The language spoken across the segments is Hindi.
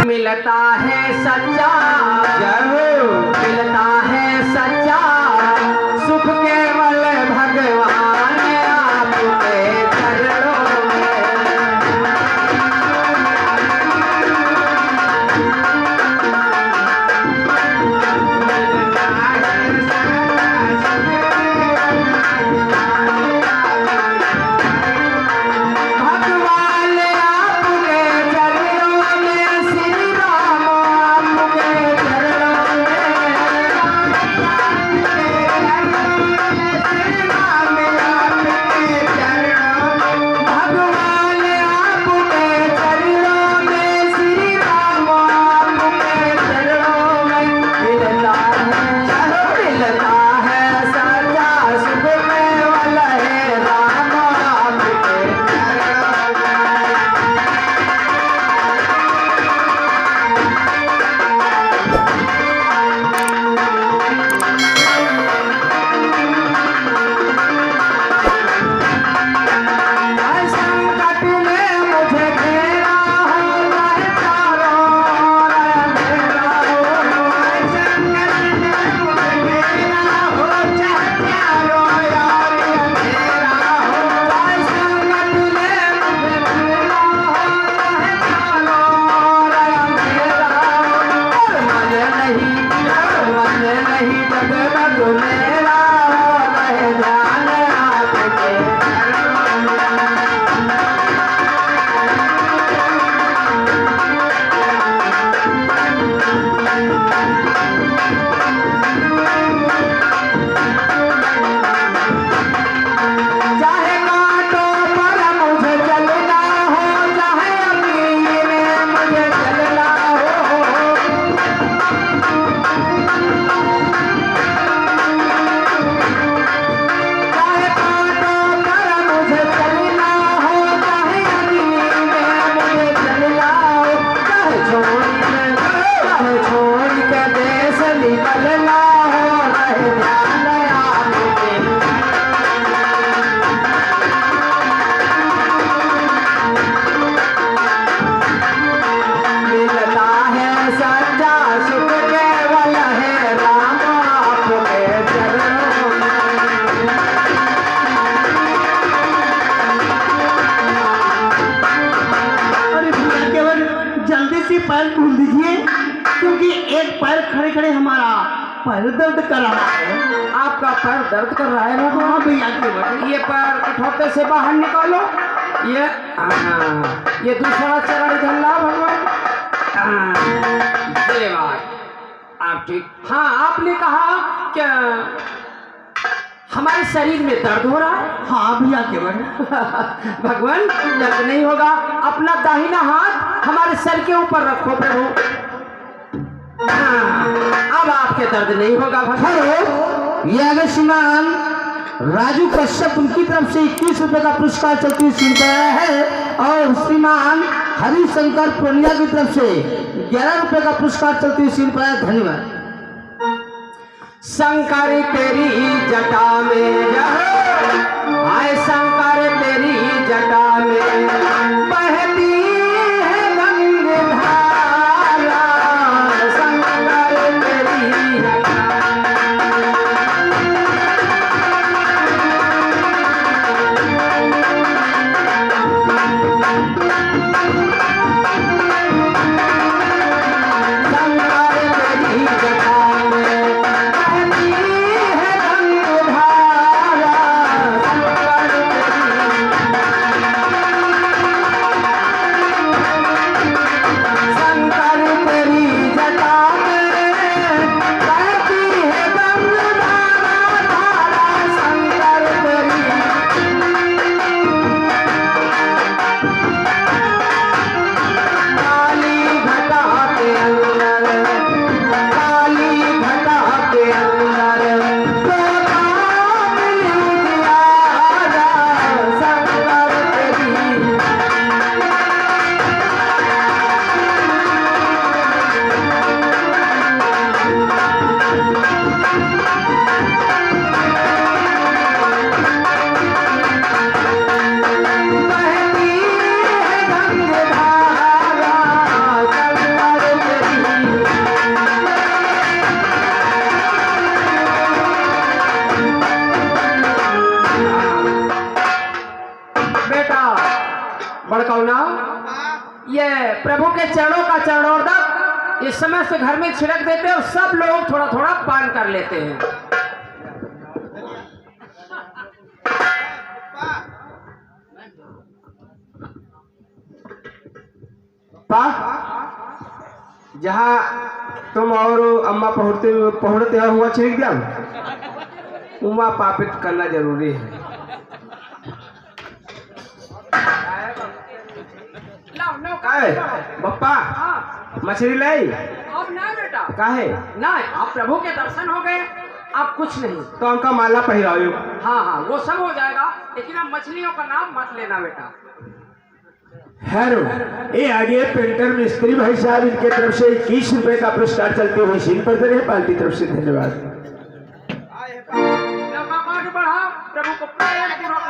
मिलता है सच्चा मिलता है सच्चा सुख केवल भगवान आपके चरणों पैर ढूंढ दीजिए क्योंकि एक पैर खड़े खड़े हमारा पैर दर्द कर रहा है। आपका पैर दर्द कर रहा है ना? हाँ भैया ये पैर कठौते से बाहर निकालो। ये दूसरा चरण धल्ला भगवान। ये बात आप ठीक। हाँ, आपने कहा कि हमारे शरीर में दर्द हो रहा है। हाँ भैया केवल भगवान दर्द नहीं होगा। अपना दाहिना हाथ हमारे सर के ऊपर रखो प्रभु। हाँ, अब आपके दर्द नहीं होगा भगवान। ये अगर श्रीमान राजू कश्यप उनकी तरफ से 21 रुपए का पुरस्कार चलती सुन पाया है और श्रीमान हरिशंकर पूर्णिया की तरफ से 11 रुपए का पुरस्कार चलती सुन पाया। धन्यवाद। शंकर तेरी जटा में आए शंकर तेरी जटा में बहती है गंगाधारा। शंकर तेरी जटा शंकर तेरी जटा में बहती है गंगाधारा। ये प्रभु के चरणों का चरणोदक इस समय से घर में छिड़क देते हैं और सब लोग थोड़ा थोड़ा पान कर लेते हैं। जहाँ तुम और अम्मा पहुँचते हुआ छिड़क दिया उमा पापित करना जरूरी है। काहे बप्पा मछली लाई अब ना बेटा काहे ना, अब प्रभु के दर्शन हो गए, अब कुछ नहीं। तो हमका माला पहिराओ। हाँ हाँ वो सब हो जाएगा, लेकिन अब मछलियों का नाम मत लेना बेटा। हेलो, ये आगे पेंटर मिस्त्री भाई साहब, इनके तरफ से 21 रुपए का पुरस्कार चलते हुए सीन पर दे पार्टी तरफ से धन्यवाद। आगे बढ़ाओ, प्रभु को प्रेम पूर्वक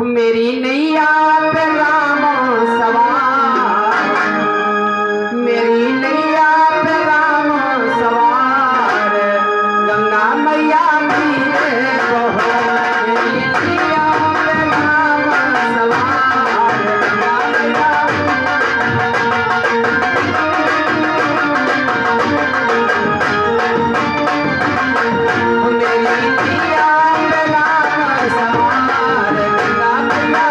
मेरी नैया पे राम सवार, मेरी नैया पे राम सवार, गंगा मैया मेरे बहो, मेरी नैया पे राम सवार, गंगा मैया मेरी नैया पे राम सवार, गंगा मैया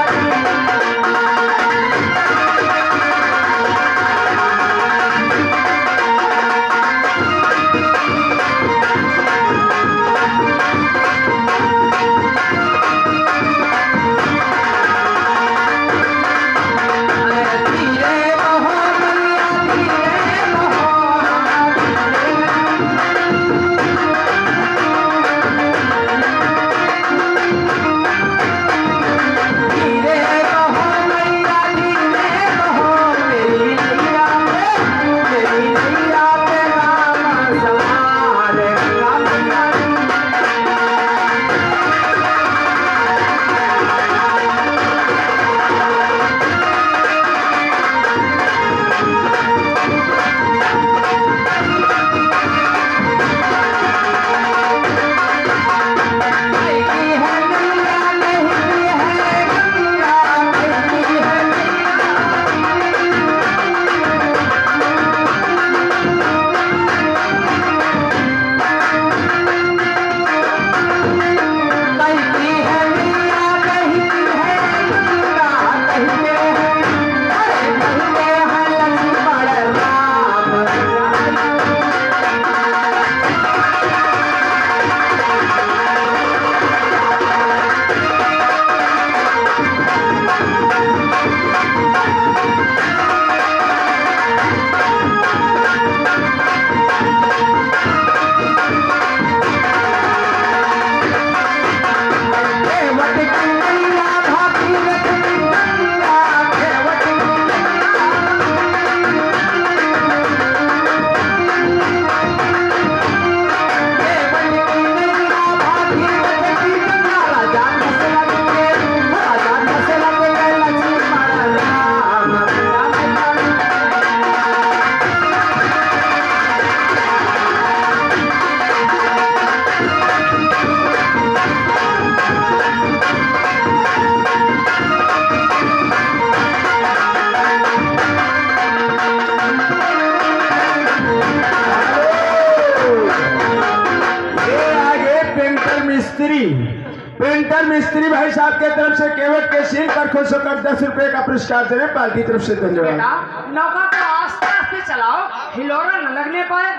पेंटर मिस्त्री भाई साहब के तरफ से केवट के सिर पर खुश होकर 10 रुपए का पुरस्कार दे रहे पार्टी तरफ से धन्यवाद। बेटा नौका को आस्ते आस्ते चलाओ, हिलोरा न लगने पाए।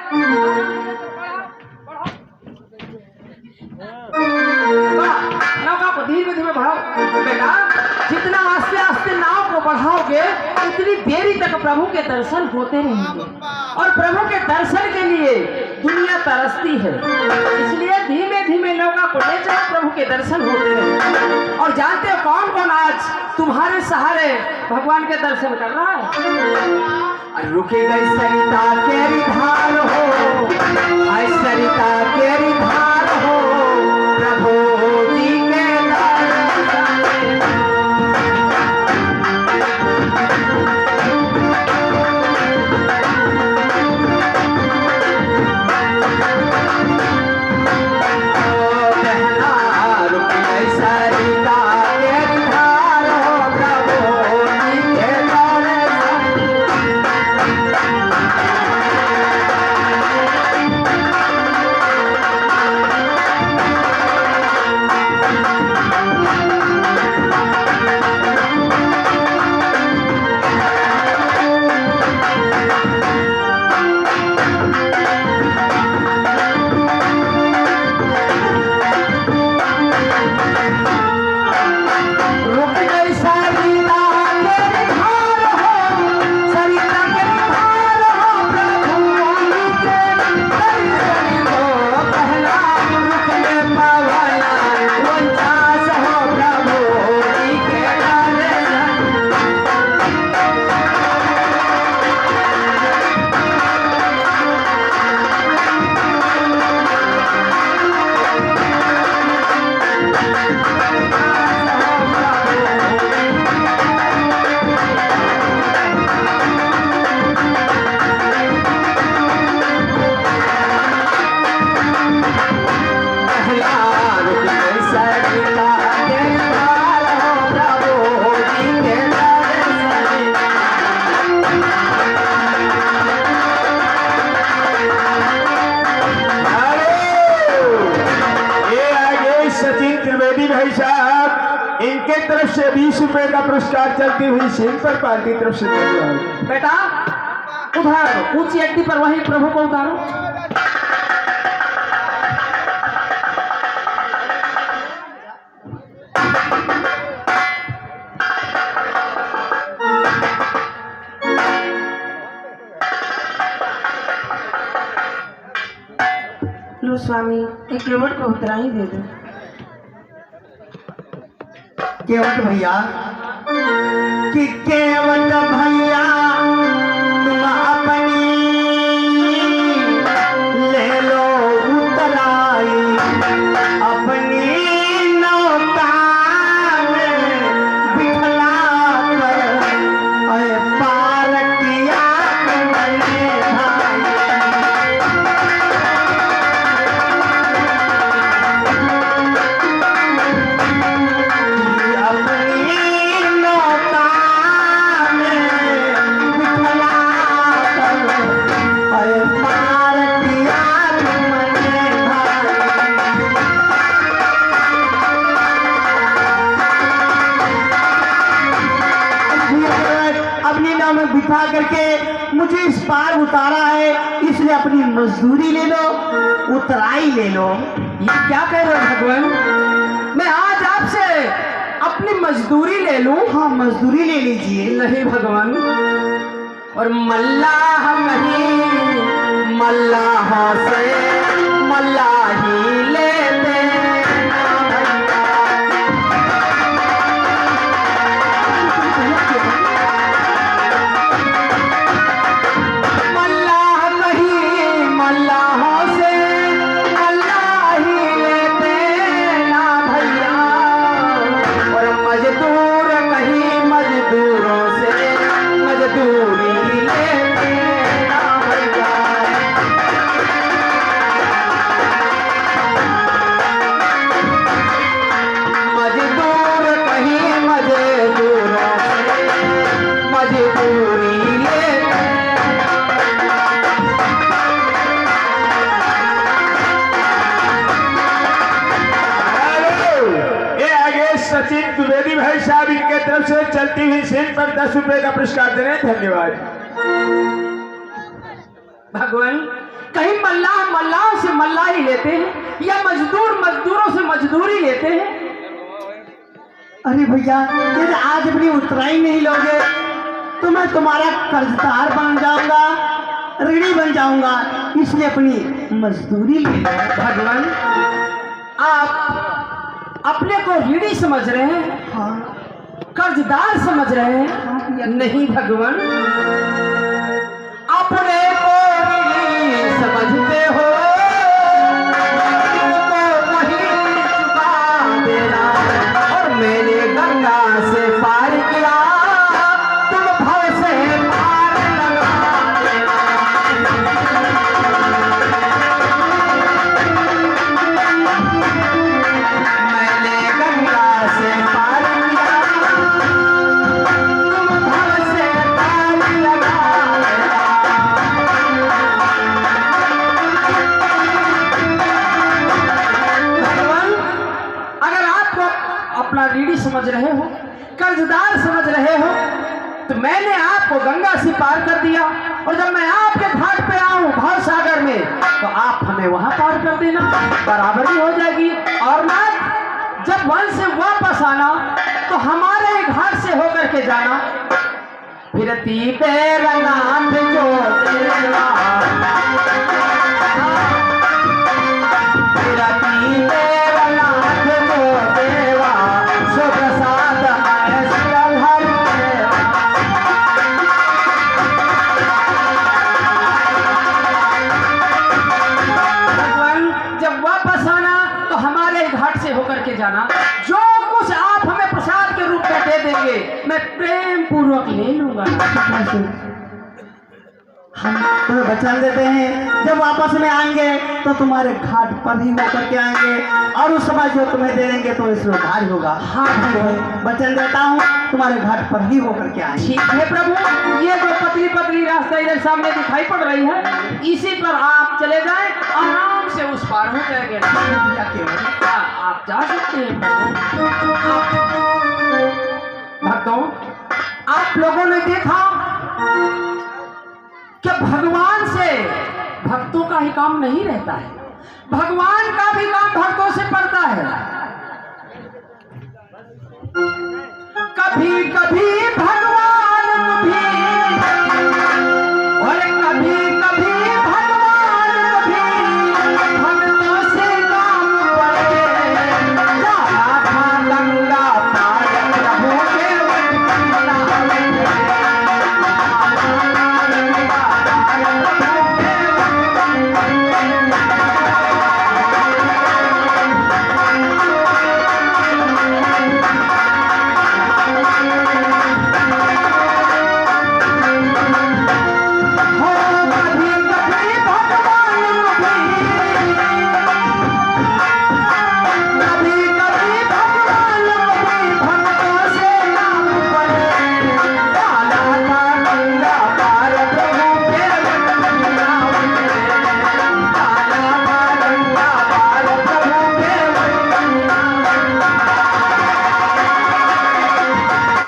नौका को धीरे धीरे बढ़ाओ। बेटा जितना आस्ते आस्ते नाव को बढ़ाओगे उतनी देरी तक प्रभु के दर्शन होते रहेंगे, और प्रभु के दर्शन के लिए दुनिया तरसती है, इसलिए धीमे धीमे नौका को ले जाओ, प्रभु के दर्शन होते हैं। और जानते हो कौन कौन आज तुम्हारे सहारे भगवान के दर्शन कर रहा है? रुकी गई सरिता केरी धार हो, आई सरिता केरी धार हो, प्रभु जी के दर्शन। आगे तरफ से 20 रुपए का पुरस्कार चलती हुई सीन पर पार्टी तरफ से धन्यवाद। बेटा उधारो, ऊंची अड्डी पर वही प्रभु को उतारो। लो स्वामी, एक केवट को उतरा ही दे दो। केवट भैया, कि केवट भैया तुम अपनी ले लो उतराई, अपनी नौका में बिठला कर अरे पार किया तुमने भाई। बिठा करके मुझे इस पार उतारा है, इसलिए अपनी मजदूरी ले लो, उतराई ले लो। ये क्या कह रहे हो भगवान? मैं आज आपसे अपनी मजदूरी ले लूं? हाँ, मजदूरी ले लीजिए। नहीं भगवान, और मल्लाह नहीं, मल्लाह से मल्लाही लेते सचिन द्विवेदी भाई साहब इनके तरफ से चलती हुई सीन पर 10 रुपए का पुरस्कार दे रहे हैं। धन्यवाद। भगवान, कहीं मल्लाह मल्लाह से मल्लाही लेते हैं या मजदूर मजदूरों से मजदूरी लेते हैं? अरे भैया, यदि आज अपनी उतराई नहीं लोगे तो मैं तुम्हारा कर्जदार बन जाऊंगा, ऋणी बन जाऊंगा, इसलिए अपनी मजदूरी ले लो। भगवान, आप अपने को ऋणी समझ रहे हैं? हाँ। कर्जदार समझ रहे हैं? नहीं भगवान, अपने को ऋणी समझते हो तो वही चुका देना, और मैंने गंगा से पार किया, तुम भव से पार लगा देना। मैंने गंगा से पार किया, तुम भव से पार लगा देना। भगवान, अगर आपको अपना ऋणी समझ रहे हो, कर्जदार समझ रहे हो, तो मैंने आपको गंगा से पार कर दिया, और जब मैं आपके घाट पे आऊं भव सागर में, तो आप हमें वहां पार कर देना, बराबरी हो जाएगी। और ना जब वन से वापस आना तो हमारे घाट से होकर के जाना। फिरती तेरा नाम जो देवा, फिरती तेरा नाम जो देवा, सो प्रसाद ऐसी हर देवा। भगवान, जब वापस आना तो हमारे घाट से होकर के जाना। जो कुछ आप हमें प्रसाद के रूप में दे देंगे, मैं प्रेम पूर्वक ले लूंगा। हम तुम्हें वचन देते हैं, जब वापस में आएंगे तो तुम्हारे घाट पर ही होकर के आएंगे, और उस समय जो तुम्हें दे देंगे तो इसमें भारी होगा। हाँ वचन देता हूँ, तुम्हारे घाट पर ही होकर के आएंगे। ठीक है प्रभु, ये जो पतली पतली रास्ता इधर सामने दिखाई पड़ रही है, इसी पर आप चले जाएं, आराम से उस पार हो जाएंगे। आप जा सकते हैं। भक्तों, आप लोगों ने देखा कि भगवान से भक्तों का ही काम नहीं रहता है, भगवान का भी काम भक्तों से पड़ता है। कभी कभी